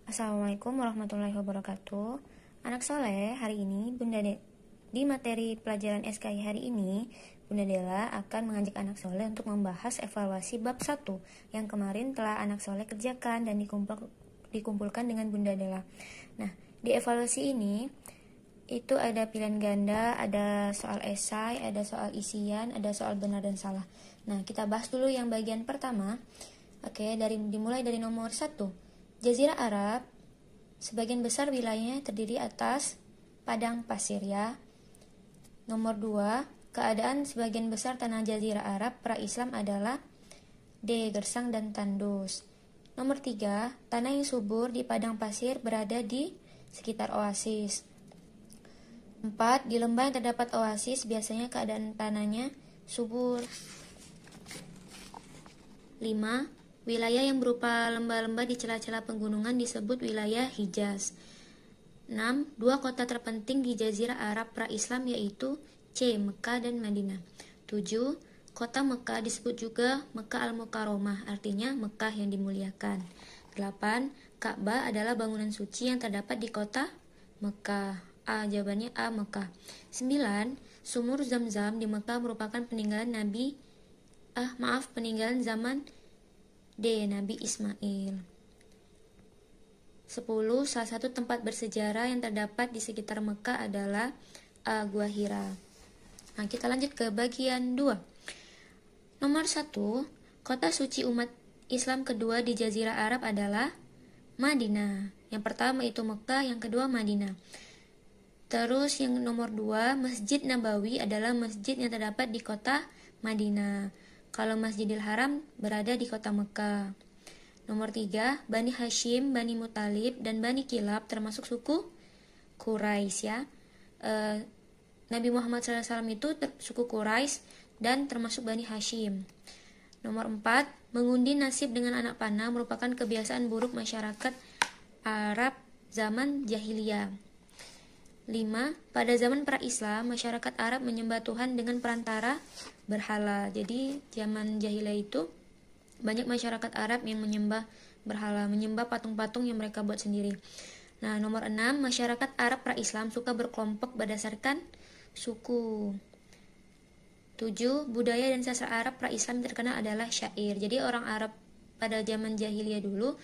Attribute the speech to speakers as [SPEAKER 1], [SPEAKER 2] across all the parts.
[SPEAKER 1] Assalamualaikum warahmatullahi wabarakatuh. Anak soleh, hari ini di materi pelajaran SKI hari ini, Bunda Dela akan mengajak anak soleh untuk membahas evaluasi bab 1 yang kemarin telah anak soleh kerjakan dan dikumpulkan dengan Bunda Dela. Nah, di evaluasi ini itu ada pilihan ganda, ada soal esai, ada soal isian, ada soal benar dan salah. Nah, kita bahas dulu yang bagian pertama. Oke, dimulai dari nomor 1. Jazirah Arab, sebagian besar wilayahnya terdiri atas padang pasir ya. Nomor 2, keadaan sebagian besar tanah Jazirah Arab pra-Islam adalah D. Gersang dan tandus. Nomor 3, tanah yang subur di padang pasir berada di sekitar oasis. 4, di lembah yang terdapat oasis biasanya keadaan tanahnya subur. 5, wilayah yang berupa lembah-lembah di celah-celah pegunungan disebut wilayah Hijaz. 6. Dua kota terpenting di Jazirah Arab pra-Islam yaitu C. Mekah dan Madinah. 7. Kota Mekah disebut juga Mekah Al-Mukarramah, artinya Mekah yang dimuliakan. 8. Ka'bah adalah bangunan suci yang terdapat di kota Mekah. A. Jawabannya A. Mekah. 9. Sumur Zam-Zam di Mekah merupakan peninggalan peninggalan zaman D. Nabi Ismail. 10. Salah satu tempat bersejarah yang terdapat di sekitar Mekah adalah Gua Hira. Nah, kita lanjut ke bagian 2. Nomor 1, kota suci umat Islam kedua di Jazirah Arab adalah Madinah. Yang pertama itu Mekah, yang kedua Madinah. Terus yang nomor 2, Masjid Nabawi adalah masjid yang terdapat di kota Madinah. Kalau Masjidil Haram berada di kota Mekah. Nomor 3, Bani Hashim, Bani Muthalib, dan Bani Kilab termasuk suku Quraisy ya. Nabi Muhammad SAW itu suku Quraisy dan termasuk Bani Hashim. Nomor 4, mengundi nasib dengan anak panah merupakan kebiasaan buruk masyarakat Arab zaman jahiliyah. 5. Pada zaman pra-Islam, masyarakat Arab menyembah Tuhan dengan perantara berhala. Jadi, zaman jahiliyah itu banyak masyarakat Arab yang menyembah berhala, menyembah patung-patung yang mereka buat sendiri. Nah, nomor 6, masyarakat Arab pra-Islam suka berkelompok berdasarkan suku. 7. Budaya dan sastra Arab pra-Islam terkenal adalah syair. Jadi, orang Arab pada zaman jahiliyah dulu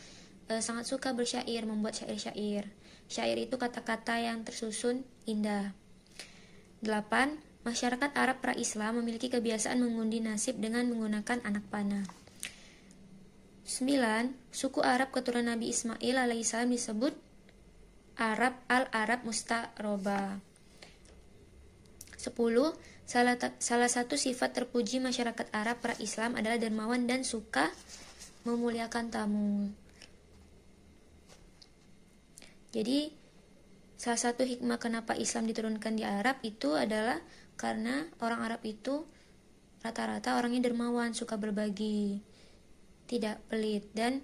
[SPEAKER 1] sangat suka bersyair, membuat syair-syair. Syair itu kata-kata yang tersusun indah. 8. Masyarakat Arab pra-Islam memiliki kebiasaan mengundi nasib dengan menggunakan anak panah. 9. Suku Arab keturunan Nabi Ismail alaihissalam disebut Al-Arab Mustaroba. 10. Salah satu sifat terpuji masyarakat Arab pra-Islam adalah dermawan dan suka memuliakan tamu. Jadi, salah satu hikmah kenapa Islam diturunkan di Arab itu adalah karena orang Arab itu rata-rata orangnya dermawan, suka berbagi, tidak pelit, dan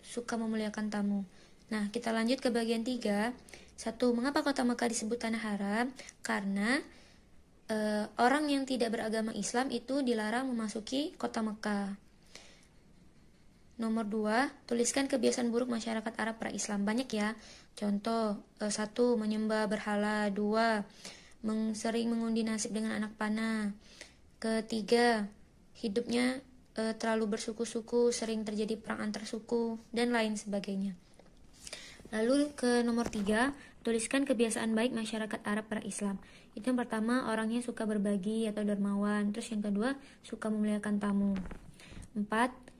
[SPEAKER 1] suka memuliakan tamu. Nah, kita lanjut ke bagian 3. 1. Mengapa kota Mekah disebut tanah haram? Karena orang yang tidak beragama Islam itu dilarang memasuki kota Mekah. Nomor 2, tuliskan kebiasaan buruk masyarakat Arab pra-Islam. Banyak ya. Contoh, 1. Menyembah berhala. 2. Sering mengundi nasib dengan anak panah. Ketiga, hidupnya terlalu bersuku-suku, sering terjadi perang antar suku, dan lain sebagainya. Lalu ke nomor 3, tuliskan kebiasaan baik masyarakat Arab pra-Islam. Itu yang pertama, orangnya suka berbagi atau dermawan. Terus yang kedua, suka memuliakan tamu.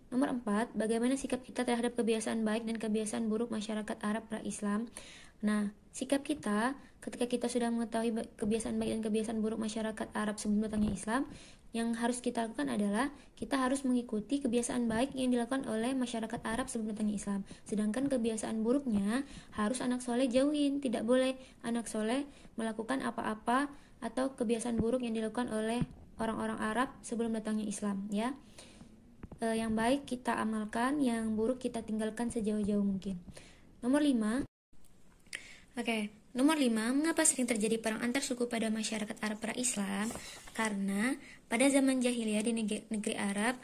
[SPEAKER 1] Nomor 4, bagaimana sikap kita terhadap kebiasaan baik dan kebiasaan buruk masyarakat Arab pra-Islam? Nah, sikap kita ketika kita sudah mengetahui kebiasaan baik dan kebiasaan buruk masyarakat Arab sebelum datangnya Islam, yang harus kita lakukan adalah kita harus mengikuti kebiasaan baik yang dilakukan oleh masyarakat Arab sebelum datangnya Islam. Sedangkan kebiasaan buruknya harus anak soleh jauhin. Tidak boleh anak soleh melakukan apa-apa atau kebiasaan buruk yang dilakukan oleh orang-orang Arab sebelum datangnya Islam ya. Yang baik kita amalkan, yang buruk kita tinggalkan sejauh-jauh mungkin. Nomor 5. Nomor 5, mengapa sering terjadi perang antar suku pada masyarakat Arab pra-Islam? Karena pada zaman jahiliyah di negeri Arab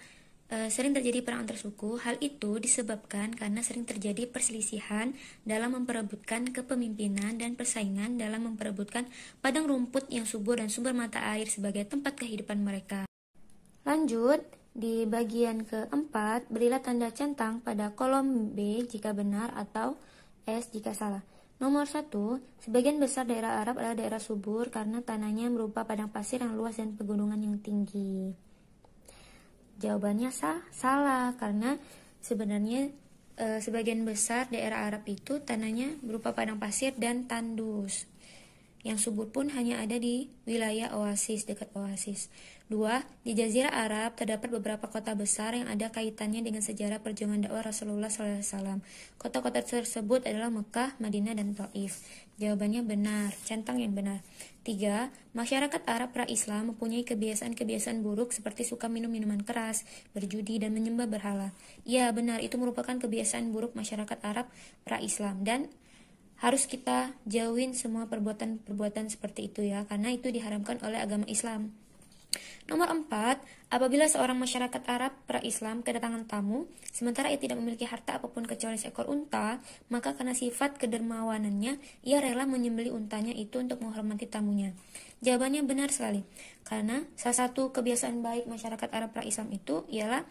[SPEAKER 1] sering terjadi perang antar suku. Hal itu disebabkan karena sering terjadi perselisihan dalam memperebutkan kepemimpinan dan persaingan dalam memperebutkan padang rumput yang subur dan sumber mata air sebagai tempat kehidupan mereka. Lanjut, di bagian keempat, berilah tanda centang pada kolom B jika benar atau S jika salah. Nomor 1, sebagian besar daerah Arab adalah daerah subur karena tanahnya berupa padang pasir yang luas dan pegunungan yang tinggi. Jawabannya salah karena sebenarnya sebagian besar daerah Arab itu tanahnya berupa padang pasir dan tandus. Yang subur pun hanya ada di wilayah oasis, dekat oasis. 2. Di Jazirah Arab terdapat beberapa kota besar yang ada kaitannya dengan sejarah perjuangan dakwah Rasulullah SAW. Kota-kota tersebut adalah Mekah, Madinah, dan Taif. Jawabannya benar, centang yang benar. 3. Masyarakat Arab pra-Islam mempunyai kebiasaan-kebiasaan buruk seperti suka minum minuman keras, berjudi, dan menyembah berhala. Ya, benar, itu merupakan kebiasaan buruk masyarakat Arab pra-Islam dan harus kita jauhin semua perbuatan-perbuatan seperti itu ya, karena itu diharamkan oleh agama Islam. Nomor 4, apabila seorang masyarakat Arab pra-Islam kedatangan tamu, sementara ia tidak memiliki harta apapun kecuali seekor unta, maka karena sifat kedermawanannya, ia rela menyembelih untanya itu untuk menghormati tamunya. Jawabannya benar sekali, karena salah satu kebiasaan baik masyarakat Arab pra-Islam itu ialah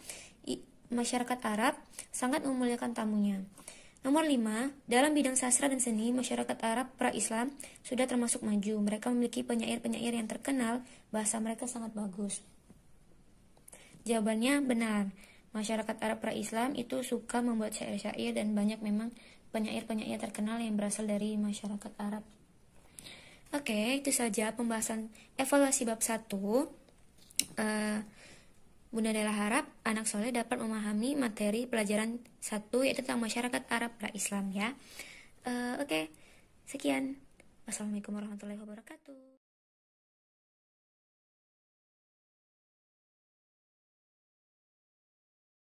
[SPEAKER 1] masyarakat Arab sangat memuliakan tamunya. Nomor 5, dalam bidang sastra dan seni, masyarakat Arab pra-Islam sudah termasuk maju. Mereka memiliki penyair-penyair yang terkenal, bahasa mereka sangat bagus. Jawabannya benar. Masyarakat Arab pra-Islam itu suka membuat syair-syair dan banyak memang penyair-penyair terkenal yang berasal dari masyarakat Arab. Oke, itu saja pembahasan evaluasi bab 1. Bunda Della harap anak soleh dapat memahami materi pelajaran 1 yaitu tentang masyarakat Arab pra-Islam ya. Oke, sekian. Wassalamualaikum warahmatullahi wabarakatuh.